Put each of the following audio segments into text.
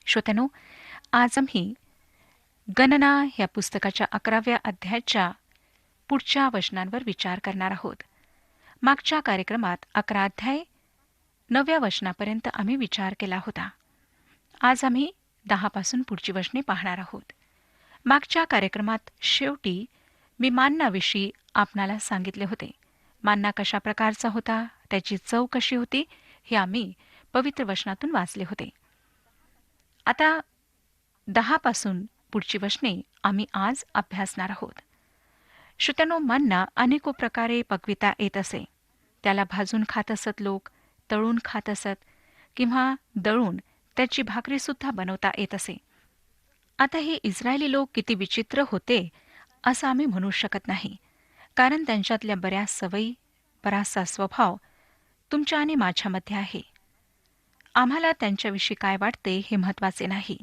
श्रोत्यानो, आज आम्ही गणना या पुस्तकाच्या 11व्या अध्यायाच्या पुढच्या वचनांवर विचार करणार आहोत. मागच्या कार्यक्रमात 11 अध्याय 9व्या वचनापर्यंत आम्ही विचार केला होता. आज आम्ही 10 पासून पुढची वचने पाहणार आहोत. मागच्या कार्यक्रमात शेवटी मी मान्नाविषयी आपणाला सांगितले होते. मान्ना कशा प्रकारचा होता, त्याची चव कशी होती, हे आम्ही पवित्र वचनातून वाचले होते. आता 10 पासून पुढची वचने आम्ही आज अभ्यासणार आहोत. श्रोत्यानो, मन्ना अनेको प्रकारे पकविता येत असे. त्याला भाजून खात असत लोक, तळून खात असत किंवा दळून त्याची भाकरी सुद्धा बनवता येत असे. आता हे इस्रायली लोक किती विचित्र होते असं आम्ही म्हणू शकत नाही, कारण त्यांच्यातल्या बऱ्याच सवयी, बराचसा स्वभाव तुमच्या आणि माझ्यामध्ये आहे. आम्हाला त्यांच्याविषयी काय वाटते हे महत्वाचे नाही.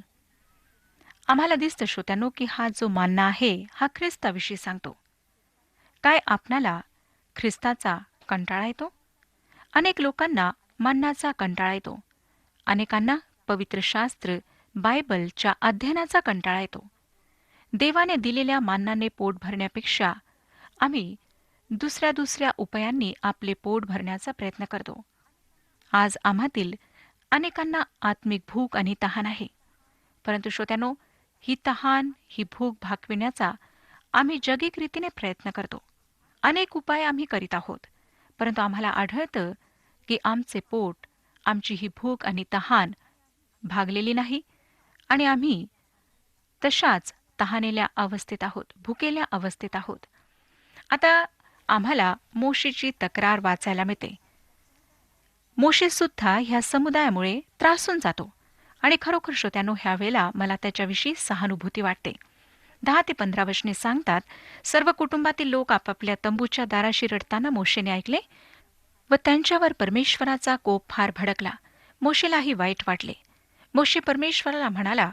आम्हाला दिसतं श्रोत्यानो की हा जो मान्ना आहे हा ख्रिस्ताविषयी सांगतो. काय आपणाला ख्रिस्ताचा कंटाळा येतो? अनेक लोकांना मान्नाचा कंटाळा येतो. अनेकांना पवित्र शास्त्र बायबलच्या अध्ययनाचा कंटाळा येतो. देवाने दिलेल्या मान्नाने पोट भरण्यापेक्षा आम्ही दुसऱ्या उपायांनी आपले पोट भरण्याचा प्रयत्न करतो. आज आम्हातील अनेकांना आत्मिक भूक आणि तहान आहे. परंतु श्रोत्यानो, ही तहान, ही भूक भागविण्याचा आम्ही जैविक रीतीने प्रयत्न करतो. अनेक उपाय आम्ही करीत आहोत, परंतु आम्हाला आढळतं की आमचे पोट, आमची ही भूक आणि तहान भागलेली नाही आणि आम्ही तशाच तहानेल्या अवस्थेत आहोत, भुकेल्या अवस्थेत आहोत. आता आम्हाला मोशेची तक्रार वाचायला मिळते. मोशेसुद्धा ह्या समुदायामुळे त्रासून जातो आणि खरोखर श्रोत्यानो, ह्यावेळेला मला त्याच्याविषयी सहानुभूती वाटते. 10 ते 15 वचने सांगतात, सर्व कुटुंबातील लोक आपापल्या तंबूच्या दाराशी रडताना मोशेने ऐकले व त्यांच्यावर परमेश्वराचा कोप फार भडकला. मोशेलाही वाईट वाटले. मोशे परमेश्वराला म्हणाला,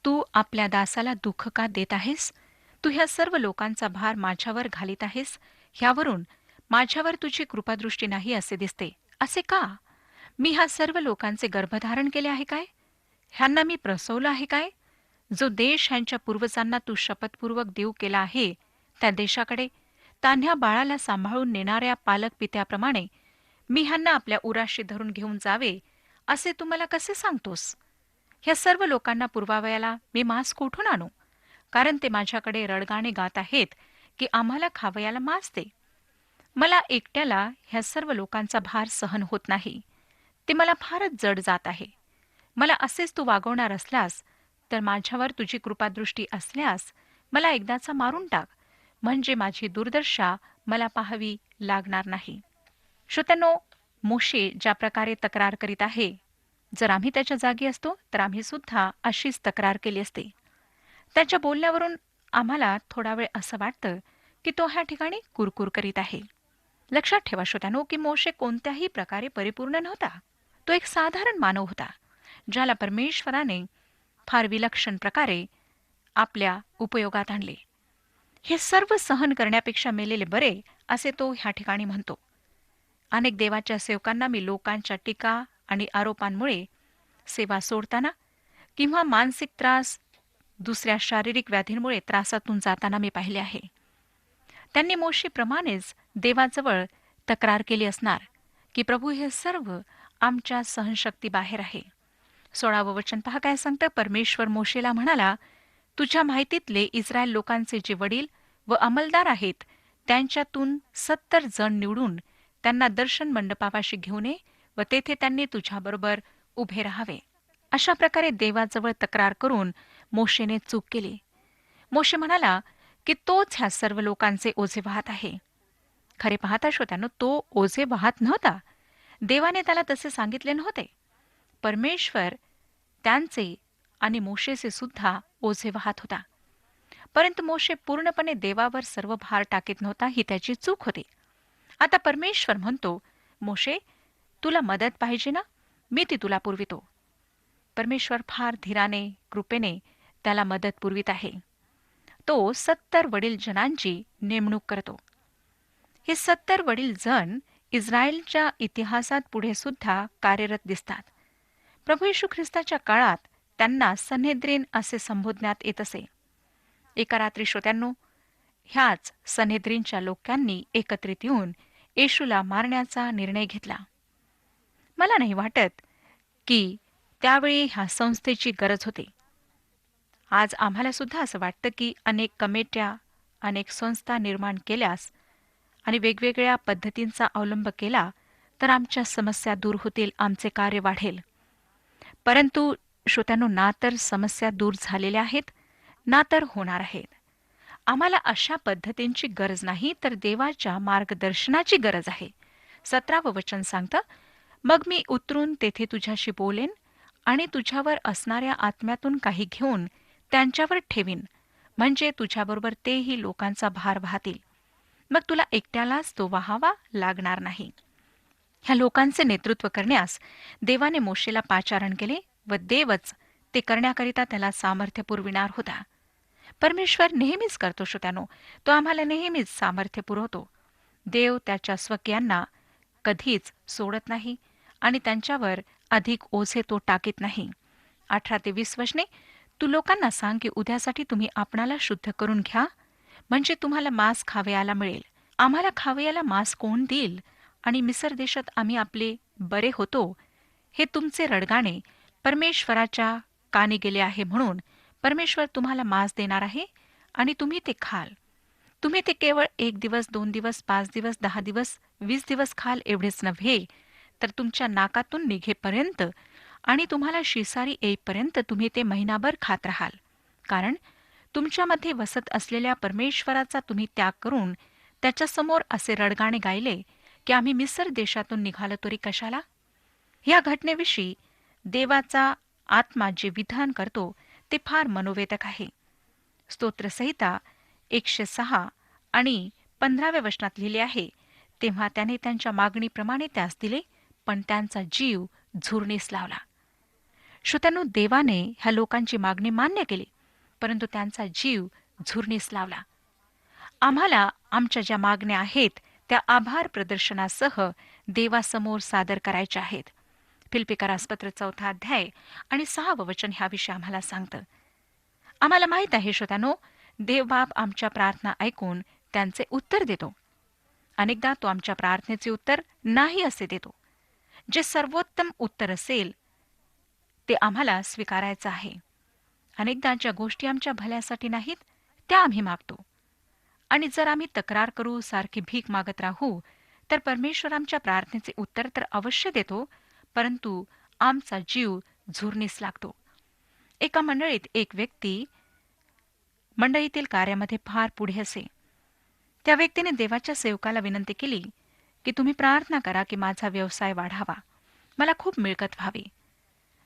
तू आपल्या दासाला दुःख का देत आहेस? तू ह्या सर्व लोकांचा भार माझ्यावर घालीत आहेस. ह्यावरून माझ्यावर तुझी कृपादृष्टी नाही असे दिसते. असे का? मी ह्या सर्व लोकांचे गर्भधारण केले आहे काय? ह्यांना मी प्रसवलं आहे काय? जो देश ह्यांच्या पूर्वजांना तू शपथपूर्वक देऊ केला आहे, त्या देशाकडे तान्ह्या बाळाला सांभाळून नेणाऱ्या पालक पित्याप्रमाणे मी ह्यांना आपल्या उराशी धरून घेऊन जावे, असे तू मला कसे सांगतोस? ह्या सर्व लोकांना पुरवावयाला मी मांस कोठून आणू? कारण ते माझ्याकडे रडगाणे गात आहेत की आम्हाला खावयाला मांस दे. मला एकट्याला ह्या सर्व लोकांचा भार सहन होत नाही. ते मला फारच जड जात आहे. मला असेच तू वागवणार असल्यास, तर माझ्यावर तुझी कृपादृष्टी असल्यास मला एकदाचा मारून टाक, म्हणजे माझी दुर्दशा मला पाहावी लागणार नाही. श्रोत्यांनो, मोशे ज्या प्रकारे तक्रार करीत आहे, जर आम्ही त्याच्या जागी असतो तर आम्ही सुद्धा अशीच तक्रार केली असते. त्याच्या बोलण्यावरून आम्हाला थोडा वेळ असं वाटतं की तो ह्या ठिकाणी कुरकुर करीत आहे. लक्षात ठेवा श्रोत्यांनो, की मोशे कोणत्याही प्रकारे परिपूर्ण नव्हता. तो एक साधारण मानव होता, ज्याला परमेश्वराने फार विलक्षण प्रकारे आपल्या उपयोगात आणले. हे सर्व सहन करण्यापेक्षा मेलेले बरे, असे तो ह्या ठिकाणी म्हणतो. अनेक देवाच्या सेवकांना मी लोकांच्या टीका आणि आरोपांमुळे सेवा सोडताना किंवा मानसिक त्रास, दुसऱ्या शारीरिक व्याधींमुळे त्रासातून जाताना मी पाहिले आहे. त्यांनी मोशेप्रमाणेच देवाजवळ तक्रार केली असणार की प्रभू, हे सर्व आमच्या सहनशक्तीबाहेर आहे. 16वं वचन पहा काय सांगतं. परमेश्वर मोशेला म्हणाला, तुझ्या माहितीतले इस्रायल लोकांचे जे वडील व अंमलदार आहेत, त्यांच्यातून 70 जण निवडून त्यांना दर्शन मंडपापाशी घेऊन ये व तेथे त्यांनी तुझ्याबरोबर उभे राहावे. अशा प्रकारे देवाजवळ तक्रार करून मोशेने चूक केली. मोशे म्हणाला की तोच ह्या सर्व लोकांचे ओझे वाहत आहे. खरे पाहता श्रोत्यांनो, तो ओझे वाहत नव्हता. देवाने त्याला तसे सांगितले नव्हते. परमेश्वर त्यांचे आणि मोशेचे सुद्धा ओझे वाहत होता. परंतु मोशे पूर्णपणे देवावर सर्व भार टाकीत नव्हता, ही त्याची चूक होती. आता परमेश्वर म्हणतो, मोशे, तुला मदत पाहिजे ना, मी ती तुला पुरवितो. परमेश्वर फार धीराने, कृपेने त्याला मदत पुरवित आहे. तो 70 वडील जनांची नेमणूक करतो. हे 70 वडील जण इस्रायलच्या इतिहासात पुढे सुद्धा कार्यरत दिसतात. प्रभू येशू ख्रिस्ताच्या काळात त्यांना सन्हेद्रीन असे संबोधण्यात येत असे. एका रात्री श्रोत्यांनो, ह्याच सन्हेद्रीनच्या लोकांनी एकत्रित येऊन येशूला मारण्याचा निर्णय घेतला. मला नाही वाटत की त्यावेळी ह्या संस्थेची गरज होती. आज आम्हाला सुद्धा असं वाटतं की अनेक कमिट्या, अनेक संस्था निर्माण केल्यास आणि वेगवेगळ्या पद्धतींचा अवलंब केला तर आमच्या समस्या दूर होतील, आमचे कार्य वाढेल. परंतु श्रोत्यांनो, ना तर समस्या दूर झालेल्या आहेत, ना तर होणार आहेत. आम्हाला अशा पद्धतींची गरज नाही, तर देवाच्या मार्गदर्शनाची गरज आहे. 17वं वचन सांगतं, मग मी उतरून तेथे तुझ्याशी बोलेन आणि तुझ्यावर असणाऱ्या आत्म्यातून काही घेऊन त्यांच्यावर ठेवीन, म्हणजे तुझ्याबरोबर तेही लोकांचा भार वाहतील. मग तुला एकट्यालाच तो वाहावा लागणार नाही. ह्या लोकांचे नेतृत्व करण्यास देवाने मोशेला पाचारण केले व देवच ते करण्याकरिता त्याला सामर्थ्य पुरविणार होता. परमेश्वर नेहमीच करतो श्रोत्यानो, तो आम्हाला नेहमीच सामर्थ्य पुरवतो. देव त्याच्या स्वकीयांना कधीच सोडत नाही आणि त्यांच्यावर अधिक ओझे तो टाकीत नाही. 18 ते 20 वचने, तू लोकांना सांग की उद्यासाठी तुम्ही आपणाला शुद्ध करून घ्या, म्हणजे तुम्हाला मांस खावयाला मिळेल. आम्हाला खावयाला मांस कोण देईल? आणि मिसर देशात आम्ही आपले बरे होतो, हे तुमचे रडगाणे परमेश्वराच्या कानी गेले आहे, म्हणून परमेश्वर तुम्हाला मांस देणार आहे आणि तुम्ही ते खाल. तुम्ही ते केवळ 1 दिवस, 2 दिवस, 5 दिवस, 10 दिवस, 20 दिवस खाल एवढेच नव्हे, तर तुमच्या नाकातून निघेपर्यंत आणि तुम्हाला शिसारी येईपर्यंत तुम्ही ते महिनाभर खात राहाल. कारण तुमच्यामध्ये वसत असलेल्या परमेश्वराचा तुम्ही त्याग करून त्याच्यासमोर असे रडगाणे गायले की आम्ही मिसर देशातून निघालो तरी कशाला. या घटनेविषयी देवाचा आत्मा जे विधान करतो ते फार मनोवेदक आहे. स्तोत्रसंहिता 106 आणि 15व्या वचनात लिहिले आहे, तेव्हा त्याने त्यांच्या मागणीप्रमाणे त्यास दिले, पण त्यांचा जीव झुरणीस लावला. श्रोत्यांनो, देवाने ह्या लोकांची मागणी मान्य केली, परंतु त्यांचा जीव झुरणीस लावला. आम्हाला आमच्या ज्या मागण्या आहेत त्या आभार प्रदर्शनासह देवासमोर सादर करायच्या आहेत. फिलिप्पियरास पत्र 4 अध्याय आणि 6वं वचन ह्याविषयी आम्हाला सांगतं. आम्हाला माहीत आहे श्रोत्यानो, देवबाप आमच्या प्रार्थना ऐकून त्यांचे उत्तर देतो. अनेकदा तो आमच्या प्रार्थनेचे उत्तर नाही असे देतो. जे सर्वोत्तम उत्तर असेल ते आम्हाला स्वीकारायचं आहे. अनेकदा ज्या गोष्टी आमच्या भल्यासाठी नाहीत त्या आम्ही मागतो, आणि जर आम्ही तक्रार करू, सारखी भीक मागत राहू, तर परमेश्वर आमच्या प्रार्थनेचे उत्तर तर अवश्य देतो, परंतु आमचा जीव झुरणीस लागतो. एका मंडळीत एक व्यक्ती मंडळीतील कार्यामध्ये फार पुढे असे. त्या व्यक्तीने देवाच्या सेवकाला विनंती केली की तुम्ही प्रार्थना करा की माझा व्यवसाय वाढावा, मला खूप मिळकत व्हावी.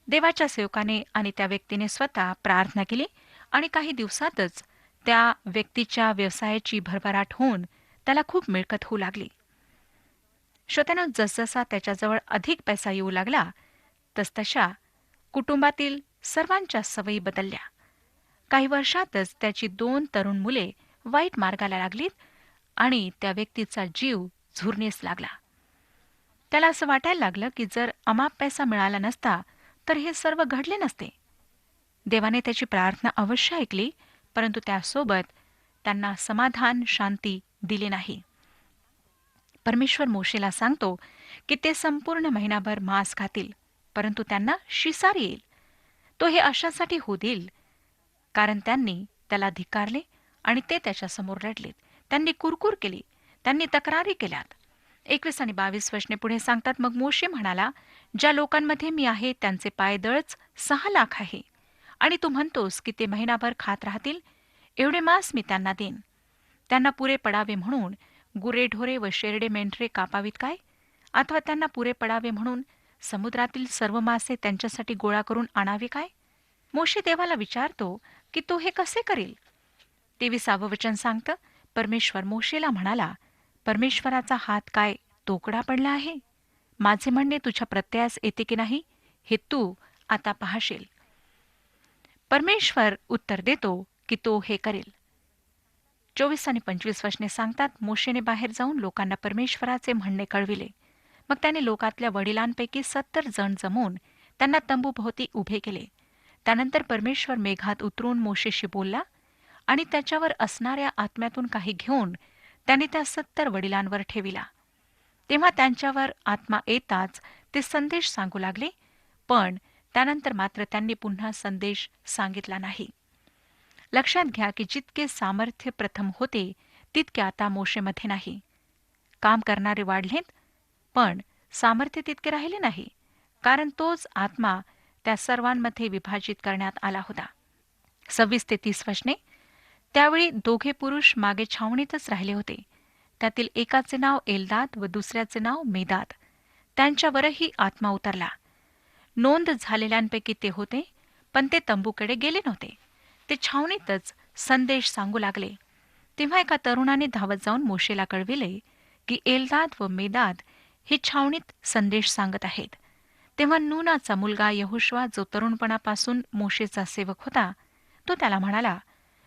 देवाच्या सेवकाने आणि त्या व्यक्तीने स्वतः प्रार्थना केली आणि काही दिवसातच त्या व्यक्तीच्या व्यवसायाची भरभराट होऊन त्याला खूप मिळकत होऊ लागली. श्रोत्यानो, जसजसा त्याच्याजवळ अधिक पैसा येऊ लागला तसतशा कुटुंबातील सर्वांच्या सवयी बदलल्या. काही वर्षातच त्याची 2 तरुण मुले वाईट मार्गाला लागलीत आणि त्या व्यक्तीचा जीव झुरणीस लागला. त्याला असं वाटायला लागलं की जर अमाप पैसा मिळाला नसता तर हे सर्व घडले नसते. देवाने त्याची प्रार्थना अवश्य ऐकली, परंतु त्यासोबत त्यांना समाधान, शांती दिली नाही. परमेश्वर मोशेला सांगतो की ते संपूर्ण महिनाभर मांस खातील, परंतु त्यांना शिसार येईल. तो हे अशासाठी होऊ देईल कारण त्यांनी त्याला धिक्कारले आणि ते त्याच्यासमोर रडलेत. त्यांनी कुरकुर केली, त्यांनी तक्रारी केल्यात. 21 आणि 22 वचने पुढे सांगतात, मग मोशे म्हणाला, ज्या लोकांमध्ये मी आहे त्यांचे पायदळच 6 लाख आहे आणि तू म्हणतोस की ते महिनाभर खात राहतील, एवढे मांस मी त्यांना देईन. त्यांना पुरे पडावे म्हणून गुरेढोरे व शेरडे मेंढरे कापावीत काय? अथवा त्यांना पुरे पडावे म्हणून समुद्रातील सर्व मासे त्यांच्यासाठी गोळा करून आणावे काय? मोशे देवाला विचारतो की तो हे कसे करील. 23वं वचन सांगतं, परमेश्वर मोशेला म्हणाला, परमेश्वराचा हात काय तोकडा पडला आहे? माझे म्हणणे तुझ्या प्रत्ययास येते की नाही हे तू आता पाहशील. परमेश्वर उत्तर देतो की तो हे करेल. 24 आणि 25 वचने सांगतात, मोशेने बाहेर जाऊन लोकांना परमेश्वराचे म्हणणे कळविले. मग त्याने लोकातल्या वडिलांपैकी 70 जण जमवून त्यांना तंबूभोवती उभे केले. त्यानंतर परमेश्वर मेघात उतरून मोशेशी बोलला आणि त्याच्यावर असणाऱ्या आत्म्यातून काही घेऊन त्याने त्या 70 वडिलांवर ठेविला. तेव्हा त्यांच्यावर आत्मा येताच ते संदेश सांगू लागले, पण त्यानंतर मात्र त्यांनी पुन्हा संदेश सांगितला नाही. लक्षात घ्या की जितके सामर्थ्य प्रथम होते तितके आता मोशेमध्ये नाही. काम करणारे वाढलेत, पण सामर्थ्य तितके राहिले नाही, कारण तोच आत्मा त्या सर्वांमध्ये विभाजित करण्यात आला होता. 26 ते 30 वचने. त्यावेळी दोघे पुरुष मागे छावणीतच राहिले होते. त्यातील एकाचे नाव एल्दाद व दुसऱ्याचे नाव मेदाद. त्यांच्यावरही आत्मा उतरला. नोंद झालेल्यांपैकी ते होते, पण ते तंबूकडे गेले नव्हते. ते छावणीतच संदेश सांगू लागले. तेव्हा एका तरुणाने धावत जाऊन मोशेला कळविले की एल्दाद व मेदाद हे छावणीत संदेश सांगत आहेत. तेव्हा नूनाचा मुलगा यहोशुआ, जो तरुणपणापासून मोशेचा सेवक होता, तो त्याला म्हणाला,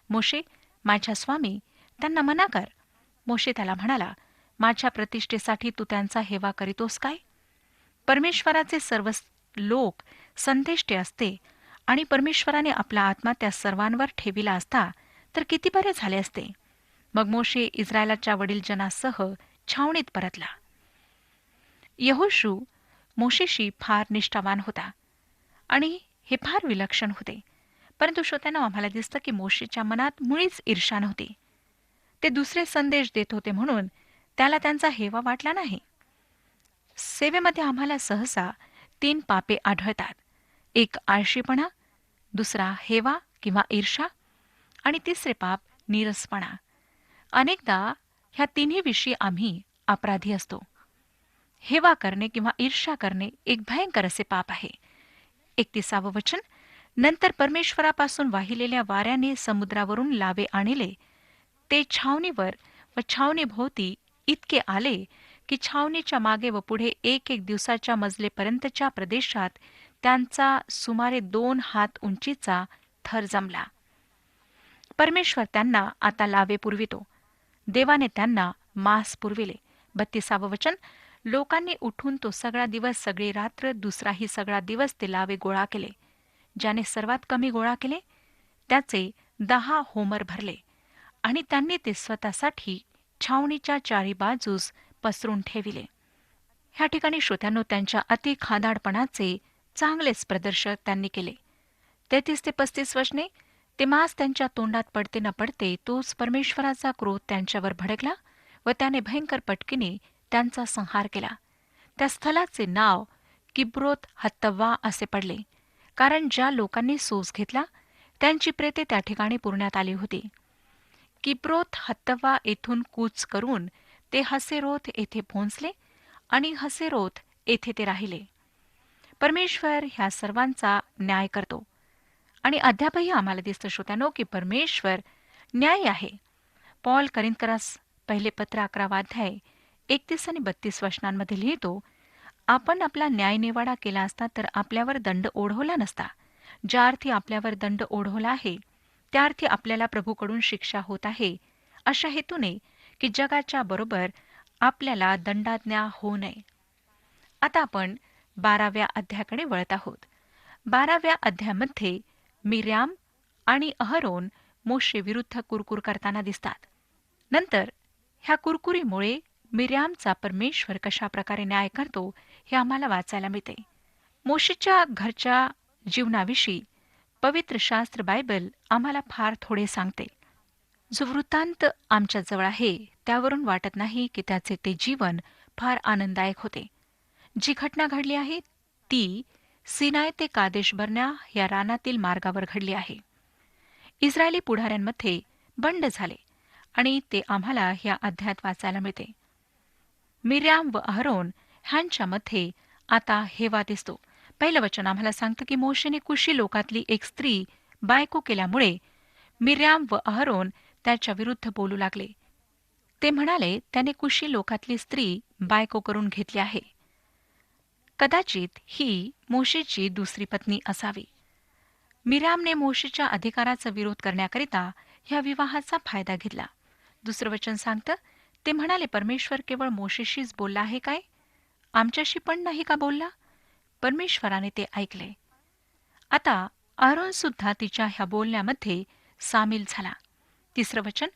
मोशे, माझ्या स्वामी, त्यांना मना कर. मोशे त्याला म्हणाला, माझ्या प्रतिष्ठेसाठी तू त्यांचा हेवा करीतोस काय? परमेश्वराचे सर्व लोक संदेष्टे असते आणि परमेश्वराने आपला आत्मा त्या सर्वांवर ठेविला असता तर किती बरे झाले असते. मग मोशे इस्रायलाच्या वडीलजनासह छावणीत परतला. यहोशू मोशेशी फार निष्ठावान होता आणि हे फार विलक्षण होते. परंतु श्रोत्यांनो, आम्हाला दिसतं की मोशेच्या मनात मुळीच ईर्ष्या नव्हती. ते दुसरे संदेश देत होते म्हणून त्याला त्यांचा हेवा वाटला नाही. सेवेमध्ये आम्हाला सहसा 3 पापे आढळतात. एक आळशीपणा, दुसरा हेवा किंवा ईर्ष्या आणि तिसरे पाप नीरसपणा. अनेकदा ह्या तिन्ही विषयी आम्ही अपराधी असतो. हेवा करणे किंवा ईर्ष्या करणे एक भयंकर असे पाप आहे. 31 वचन. नंतर परमेश्वरापासून वाहिलेल्या वाऱ्याने समुद्रावरून लावे आणले. ते छावणीवर व छावणीभोवती इतके आले की छावणीच्या मागे व पुढे 1 दिवसाच्या मजलेपर्यंतच्या प्रदेशात त्यांचा सुमारे 2 हात उंचीचा थर जमला. परमेश्वर त्यांना आता लावे पुरवितो. देवाने त्यांना मांस पुरविले. 32 वचन. लोकांनी उठून तो सगळा दिवस, सगळी रात्र, दुसराही सगळा दिवस ते लावे गोळा केले. ज्याने सर्वात कमी गोळा केले त्याचे 10 होमर भरले आणि त्यांनी ते स्वतःसाठी छावणीच्या चारी बाजूस पसरून ठेविले. ह्या ठिकाणी श्रोत्यांनो, त्यांच्या अति खादाडपणाचे चांगलेच प्रदर्शन त्यांनी केले. 33 ते 35 वचने. ते मांस त्यांच्या तोंडात पडते न पडते तोच परमेश्वराचा क्रोध त्यांच्यावर भडकला व त्याने भयंकर पटकीने त्यांचा संहार केला. त्या स्थलाचे नाव किब्रोत हत्तव्वा असे पडले, कारण ज्या लोकांनी सोस घेतला त्यांची प्रेते त्या ठिकाणी पुरण्यात आली होती. किब्रोत हत्तव्वा येथून कूच करून ते हसेरोत येथे पोहोचले आणि हसेरोत येथे ते राहिले. परमेश्वर ह्या सर्वांचा न्याय करतो आणि अद्यापही आम्हाला दिसतं श्रोत्यानो की परमेश्वर न्यायी आहे. पॉल करिंथकरास पहिले पत्र 11 अध्याय 31 आणि 32 वचनांमध्ये लिहितो, आपण आपला न्यायनिवाडा केला असता तर आपल्यावर दंड ओढवला नसता. ज्या अर्थी आपल्यावर दंड ओढवला आहे त्या अर्थी आपल्याला प्रभूकडून शिक्षा होत आहे, अशा हेतूने की जगाच्या बरोबर आपल्याला दंडाज्ञा होऊ नये. आता आपण 12व्या अध्यायाकडे वळत आहोत. 12व्या अध्यायामध्ये मिर्याम आणि अहरोन मोशे विरुद्ध कुरकुर करताना दिसतात. नंतर ह्या कुरकुरीमुळे मिर्यामचा परमेश्वर कशा प्रकारे न्याय करतो हे आम्हाला वाचायला मिळते. मोशेच्या घरच्या जीवनाविषयी पवित्र शास्त्र बायबल आम्हाला फार थोडे सांगते. जो वृत्तांत आमच्याजवळ आहे त्यावरून वाटत नाही की त्याचे ते जीवन फार आनंददायक होते. जी घटना घडली आहे ती सिनाय ते कादेश बर्न्या या रानातील मार्गावर घडली आहे. इस्रायली पुढाऱ्यांमध्ये बंड झाले आणि ते आम्हाला ह्या अध्यायात वाचायला मिळते. मिर्याम व अहरोन ह्यांच्यामध्ये आता हेवा दिसतो. पहिलं वचन आम्हाला सांगतं की मोशेने कुशी लोकातली एक स्त्री बायको केल्यामुळे मिर्याम व अहरोन त्याच्या विरुद्ध बोलू लागले. ते म्हणाले, त्याने कुशी लोकातली स्त्री बायको करून घेतली आहे. कदाचित ही मोशेची दुसरी पत्नी असावी. मिर्यामने मोशेच्या अधिकाराचा विरोध करण्याकरिता ह्या विवाहाचा फायदा घेतला. दुसरं वचन सांगतं, ते म्हणाले, परमेश्वर केवळ मोशेशीच बोलला आहे काय? आमच्याशी पण नाही का बोलला? परमेश्वराने ते ऐकले. आता आरोन सुद्धा तिच्या ह्या बोलण्यामध्ये सामील झाला. 3रं वचन,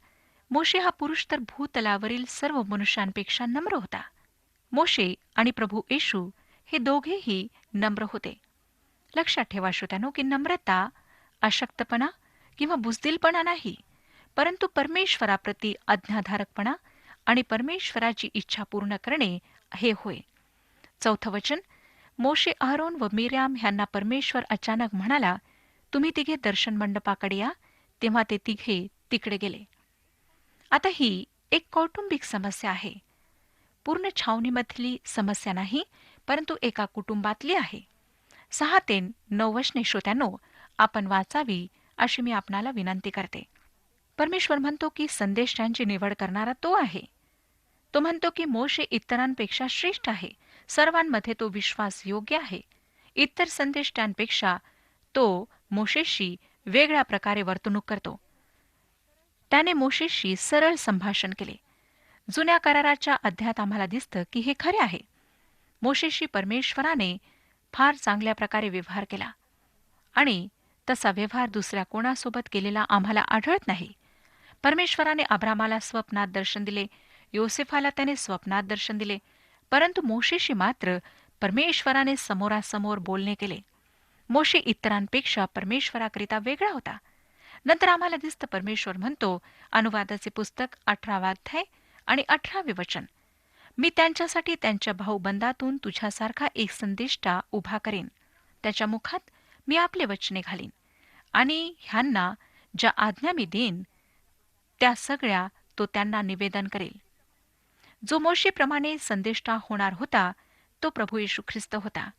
मोशे हा पुरुष तर भूतलावरील सर्व मनुष्यांपेक्षा नम्र होता. मोशे आणि प्रभू येशू हे दोघेही नम्र होते. लक्षात ठेवा श्रोत्यानो, की नम्रता अशक्तपणा किंवा बुजदिलपणा नाही, परंतु परमेश्वराप्रती आज्ञाधारकपणा आणि परमेश्वराची इच्छा पूर्ण करणे हे होय. 4थं वचन, मोशे, अहरोन व मिर्याम ह्यांना परमेश्वर अचानक म्हणाला, तुम्ही तिघे दर्शन मंडपाकडे या. तेव्हा ते तिघे तिकडे गेले. आता ही एक कौटुंबिक समस्या आहे. पूर्ण छावणीमधली समस्या नाही, परंतु एका कुटुंबातली आहे. 6 ते 9 वचने श्रोत्यानो आपण वाचावी अशी मी आपणाला विनंती करते. परमेश्वर म्हणतो की संदेशांची निवड करणारा तो आहे. तो म्हणतो की मोशे इतरांपेक्षा श्रेष्ठ आहे. सर्वांमध्ये तो विश्वास योग्य आहे. इतर संदेष्टांपेक्षा तो मोशेशी वेगळ्या प्रकारे वर्तणूक करतो. त्याने मोशेशी सरळ संभाषण केले. जुन्या कराराच्या अध्यायात आम्हाला दिसतं की हे खरे आहे. मोशेशी परमेश्वराने फार चांगल्या प्रकारे व्यवहार केला आणि तसा व्यवहार दुसऱ्या कोणासोबत केलेला आम्हाला आढळत नाही. परमेश्वराने अब्रामाला स्वप्नात दर्शन दिले, योसेफाला त्याने स्वप्नात दर्शन दिले, परंतु मोशेशी मात्र परमेश्वराने समोरासमोर बोलणे केले. मोशे इतरांपेक्षा परमेश्वराकरिता वेगळा होता. नंतर आम्हाला दिसतं परमेश्वर म्हणतो, अनुवादाचे पुस्तक 18 अध्याय आणि 18 वचन, मी त्यांच्यासाठी त्यांच्या भाऊबंदातून तुझ्यासारखा एक संदेष्टा उभा करेन. त्याच्या मुखात मी आपले वचने घालीन आणि ह्यांना ज्या आज्ञा मी देईन त्या सगळ्या तो त्यांना निवेदन करेल. जो मोशेप्रमाणे संदेष्टा होणार होता तो प्रभू येशू ख्रिस्त होता.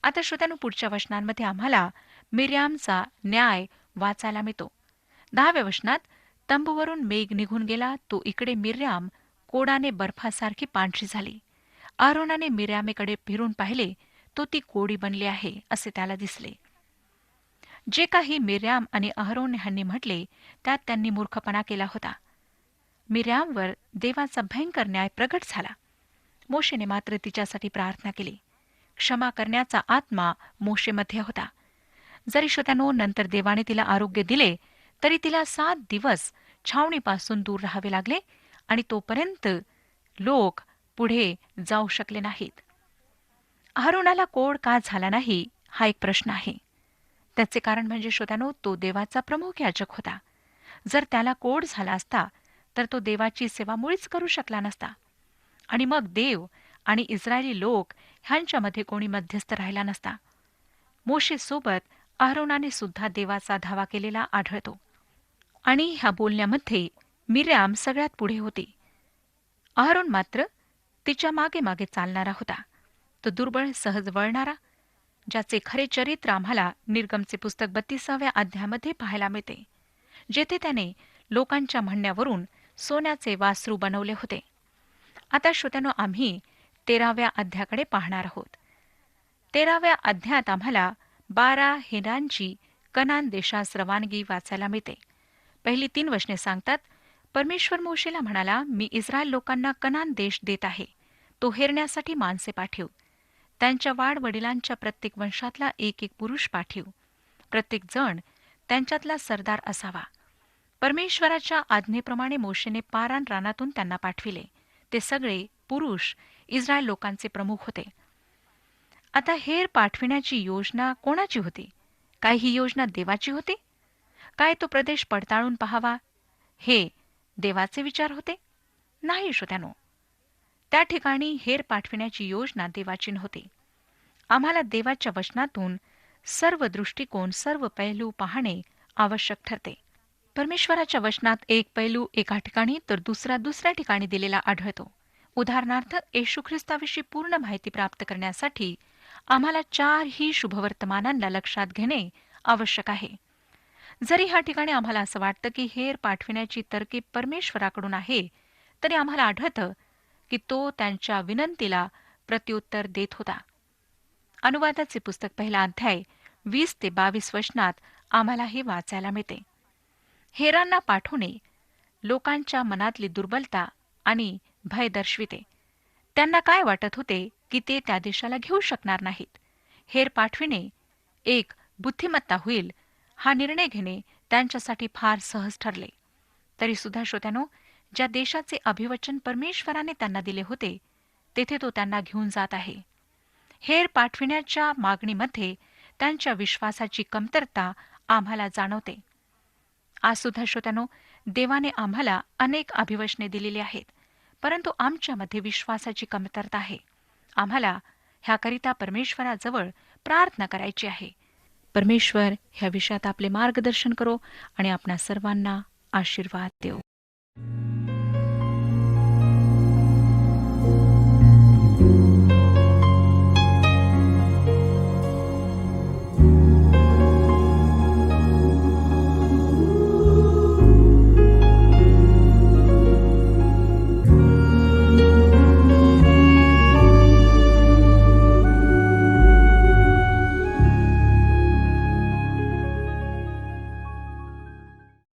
आता श्रोत्यानो, पुढच्या वचनांमध्ये आम्हाला मिर्यामचा न्याय वाचायला मिळतो. 10व्या वचनात, तंबूवरून मेघ निघून गेला, तो इकडे मिर्याम कोडाने बर्फासारखी पांढरी झाली. अहरोनाने मिर्यामेकडे फिरून पाहिले, तो ती कोडी बनली आहे असे त्याला दिसले. जे काही मिर्याम आणि अहरोन ह्यांनी म्हटले त्यात त्यांनी मूर्खपणा केला होता. मिर्यामवर देवाचा भयंकर न्याय प्रगट झाला. मोशेने मात्र तिच्यासाठी प्रार्थना केली. क्षमा करण्याचा आत्मा मोशेमध्ये होता. जरी श्रोत्यानो नंतर देवाने तिला आरोग्य दिले, तरी तिला 7 दिवस छावणीपासून दूर राहावे लागले आणि तोपर्यंत लोक पुढे जाऊ शकले नाहीत. अहरोनाला कोड का झाला नाही हा एक प्रश्न आहे. त्याचे कारण म्हणजे श्रोत्यानो, तो देवाचा प्रमुख याजक होता. जर त्याला कोड झाला असता तर तो देवाची सेवा मुळीच करू शकला नसता आणि मग देव आणि इस्रायली लोक ह्यांच्यामध्ये कोणी मध्यस्थ राहिला नसता. मोशेसोबत अहरोनाने सुद्धा देवाचा धावा केलेला आढळतो आणि ह्या बोलण्यामध्ये मिर्याम सगळ्यात पुढे होती. अहरोन मात्र तिच्या मागे मागे चालणारा होता. तो दुर्बळ, सहज वळणारा, ज्याचे खरे चरित्र आम्हाला निर्गमचे पुस्तक 32व्या अध्यायामध्ये पाहायला मिळते, जेथे त्याने लोकांच्या म्हणण्यावरून सोन्याचे वासरू बनवले होते. आता श्रोत्यानो, आम्ही 13व्या अध्यायाकडे पाहणार आहोत. 13व्या अध्यायात आम्हाला 12 हेरांची कनान देशास रवानगी वाचायला मिळते. पहिली 3 वचने सांगतात, परमेश्वर मोशेला म्हणाला, मी इस्रायल लोकांना कनान देश देत आहे. तो हेरण्यासाठी माणसे पाठव. त्यांच्या वाडवडिलांच्या प्रत्येक वंशातला एक एक पुरुष पाठव. प्रत्येक जण त्यांच्यातला सरदार असावा. परमेश्वराच्या आज्ञेप्रमाणे मोशेने पारान रानातून त्यांना पाठविले. ते सगळे पुरुष इस्रायल लोकांचे प्रमुख होते. आता हेर पाठविण्याची योजना कोणाची होती? काय ही योजना देवाची होती? काय तो प्रदेश पडताळून पहावा हे देवाचे विचार होते? नाही श्रोत्यानो, त्या ठिकाणी हेर पाठविण्याची योजना देवाची नव्हती. आम्हाला देवाच्या वचनातून सर्व दृष्टिकोन, सर्व पैलू पाहणे आवश्यक ठरते. परमेश्वराच्या वचनात एक पैलू एका ठिकाणी तर दुसरा दुसऱ्या ठिकाणी दिलेला आढळतो. उदाहरणार्थ, येशू ख्रिस्ताविषयी पूर्ण माहिती प्राप्त करण्यासाठी आम्हाला 4ही शुभवर्तमानांना लक्षात घेणे आवश्यक आहे. जरी ह्या ठिकाणी आम्हाला असं वाटतं की हेर पाठविण्याची तरकीब परमेश्वराकडून आहे, तरी आम्हाला आढळतं की तो त्यांच्या विनंतीला प्रत्युत्तर देत होता. अनुवादाचे पुस्तक 1 अध्याय 20 ते 22 वचनात आम्हाला हे वाचायला मिळते. हेरांना पाठवणे लोकांच्या मनातली दुर्बलता आणि भय दर्शविते. त्यांना काय वाटत होते की ते त्या देशाला घेऊ शकणार नाहीत. हेर पाठविणे एक बुद्धिमत्ता होईल हा निर्णय घेणे त्यांच्यासाठी फार सहज ठरले. तरी सुद्धा श्रोत्यानो, ज्या देशाचे अभिवचन परमेश्वराने त्यांना दिले होते तेथे तो त्यांना घेऊन जात आहे. हेर पाठविण्याच्या मागणीमध्ये त्यांच्या विश्वासाची कमतरता आम्हाला जाणवते. आज सुद्धा श्रोत्यानो, देवाने आम्हाला अनेक अभिवचने दिलेली आहेत, परंतु आमच्यामध्ये विश्वासाची कमतरता आहे. आम्हाला ह्याकरिता परमेश्वराजवळ प्रार्थना करायची आहे. परमेश्वर ह्या विषयात आपले मार्गदर्शन करो आणि आपणा सर्वांना आशीर्वाद देव.